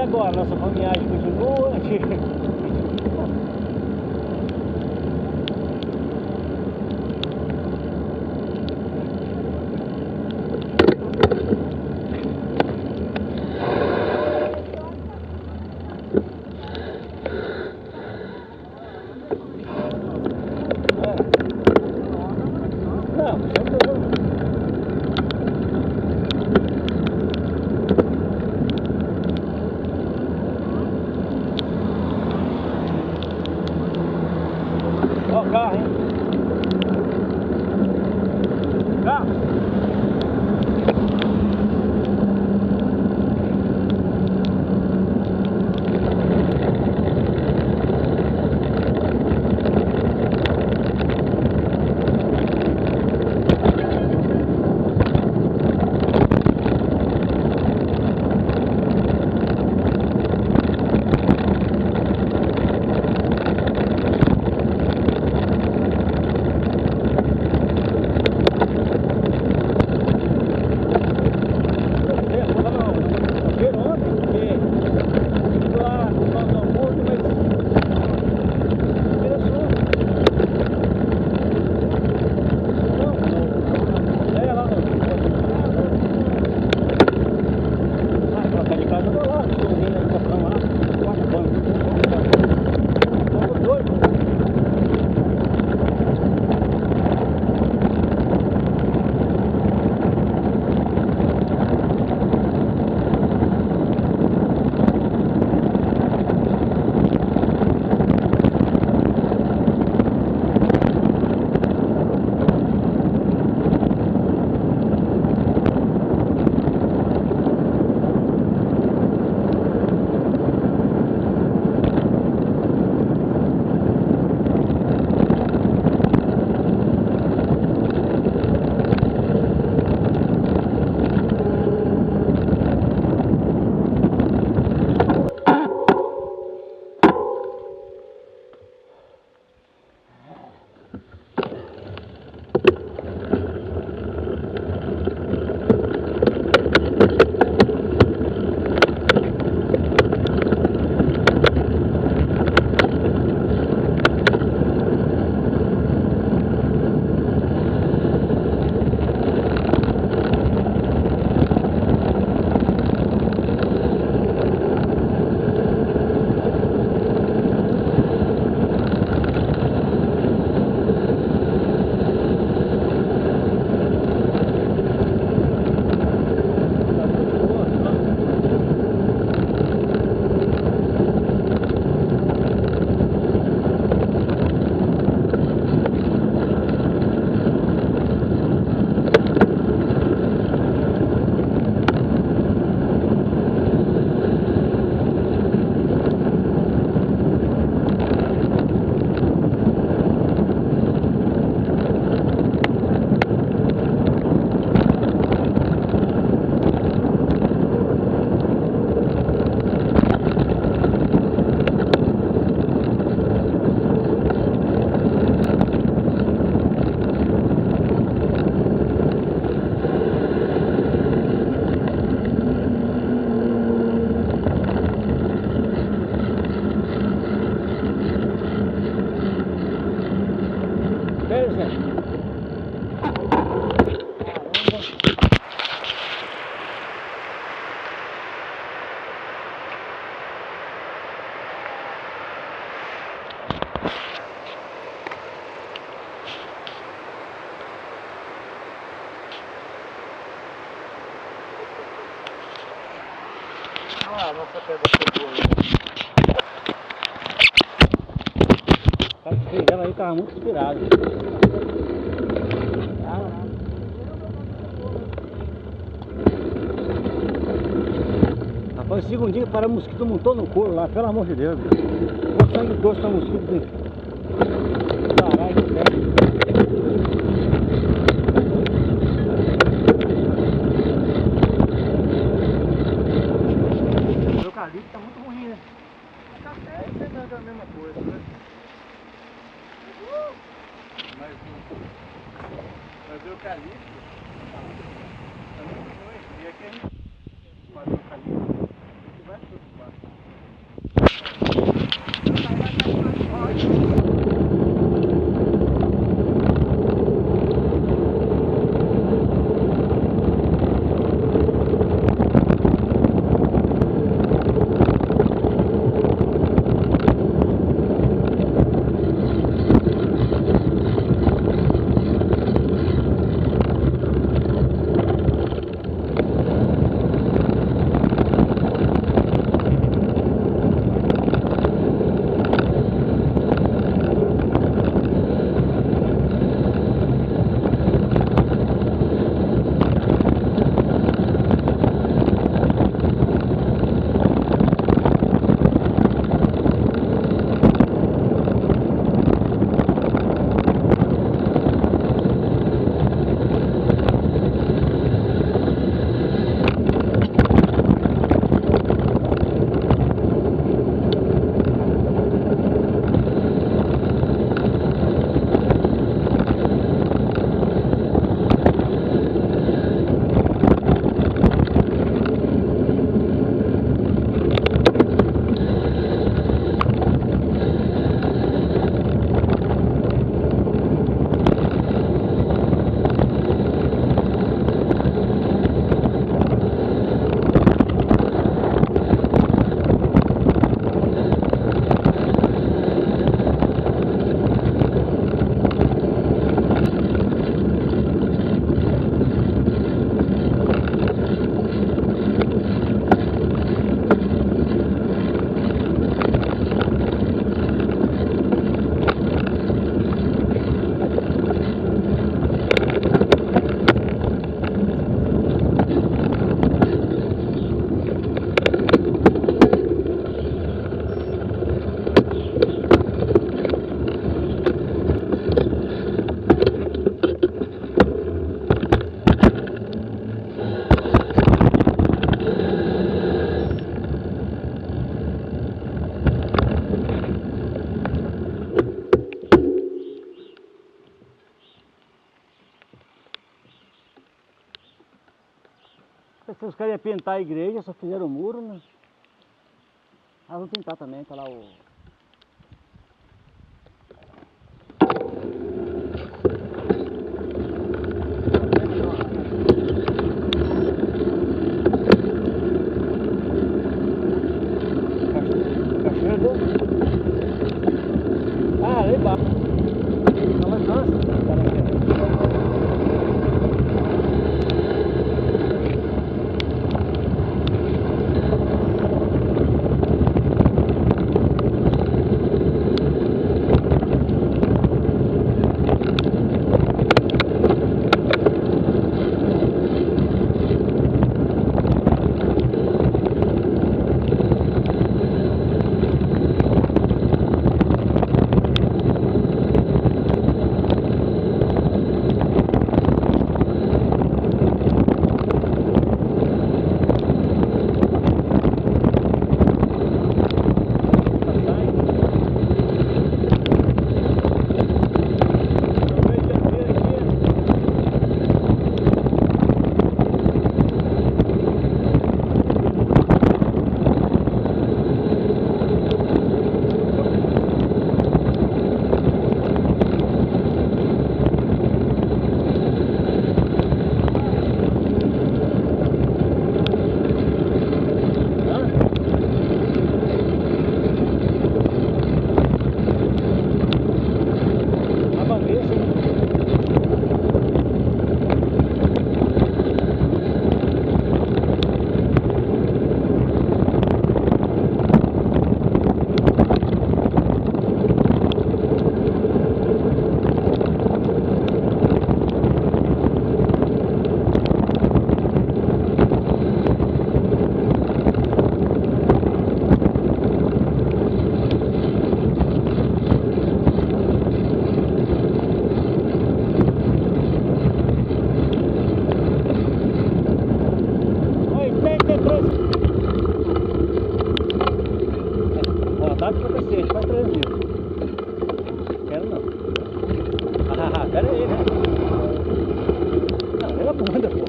agora? Nossa caminhagem continua? Não, ó o carro, hein? Carro! Ah, a nossa pedra chegou aí. Sabe que ela aí tava muito inspirado. Rapaz, o segundinho para mosquito montou no couro lá, pelo amor de Deus. O sangue doce para mosquito. Caralho, que pé. O eucalipto tá muito ruim, né? O café é sempre a mesma coisa, né? Mas o eucalipto tá muito ruim. E aqui a gente faz o eucalipto, a gente vai se preocupar. Se os caras iam pintar a igreja, só fizeram o muro, né? Ah, vamos pintar também, tá lá o... Cachoeira do... Ah, lá embaixo. Não vai dança. Sabe que vai ser, faz 3 mil. Quero não. Ah, pera aí, né? Não, vira a bunda, pô.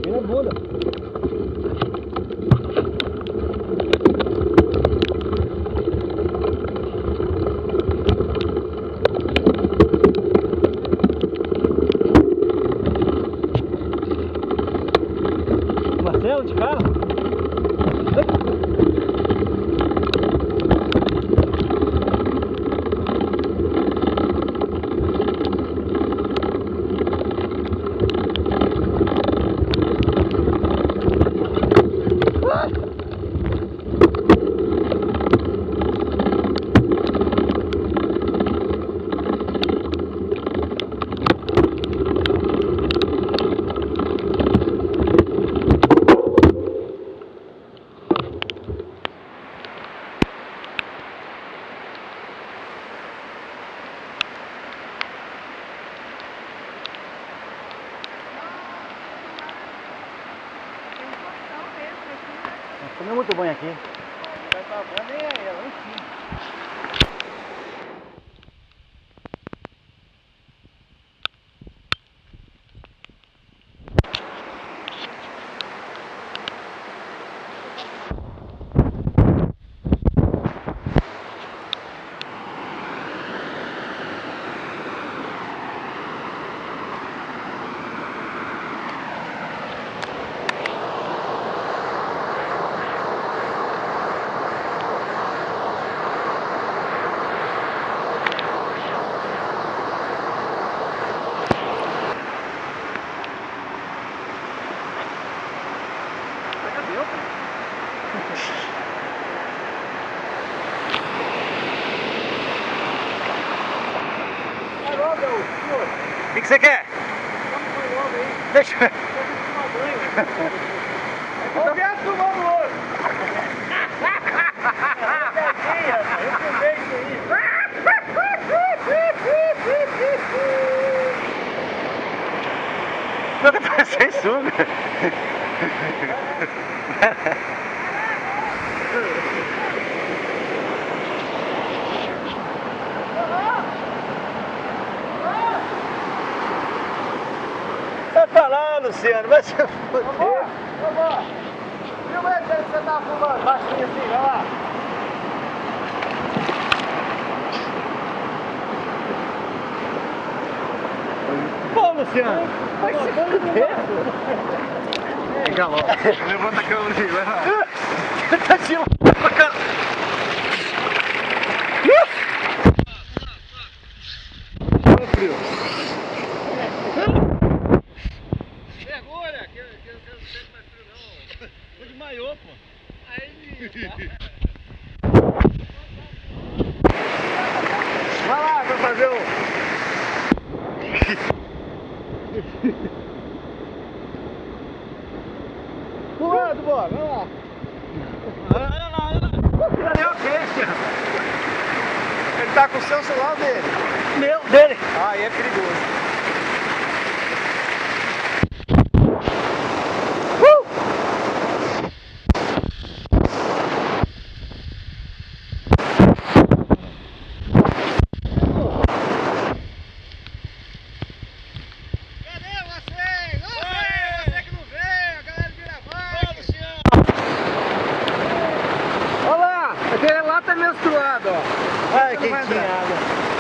Vira a bunda. Marcelo, de carro? Comeu muito banho aqui. Vai pra banda e é lá em cima. O que você quer? Deixa eu ver. Olha o viado tomando ouro. Eu filmei isso aí. Não dá pra ser suga. Vai pra lá, Luciano, vai se fuder. Luciano. Vai se fuder. Galope. Levanta a câmera aí, vai lá. Tá de lado pra caralho. Frio. Mergulha, que eu não sei mais frio não. Tô de maiô, pô. Aí, Vai lá, vai fazer o... Pulando, bora, vai lá. Olha lá, olha lá. Ali é o peixe. Ele tá com o seu celular dele. Meu, dele. Ah, aí é perigoso. olha lá, aquele lá tá menstruado, ó. Ai, quentinha a água.